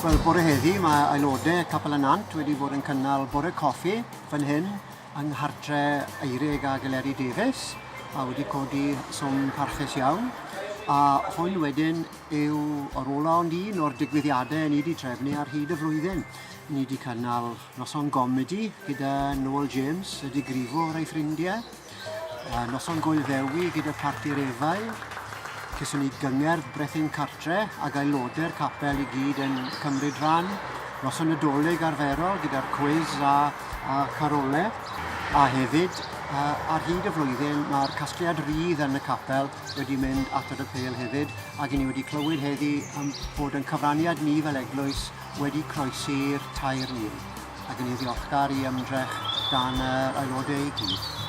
Wel, bore heddi mae aelodau Capel y Nant wedi bod yn cynnal bore coffi fan hyn yng nghartre Eirig a Galeri Davies a wedi codi swm parchus iawn. A hwn wedyn yw ar ola ond un o'r digwyddiadau ni wedi trefnu ar hyd y flwyddyn. Ni wedi cynnal noson gomedi gyda Noel James, y digrifwr a'i ffrindiau. Noson Gwyl Ddewi gyda Parti'r Efail. Cyswn ni gyngerdd Brethyn Cartre ac aelodau'r capel i gyd yn cymryd rhan. Noson Nadolig arferol gyda'r cwiz a carolau. A hefyd, ar hyd y flwyddyn, mae'r casgliad rydd yn y capel wedi mynd at yr apel hefyd ac ni wedi clywed heddi bod yn cyfraniad ni fel eglwys wedi croesi'r tair mil. Ac yn ei ddiolchgar i ymdrech gan aelodau i gyd.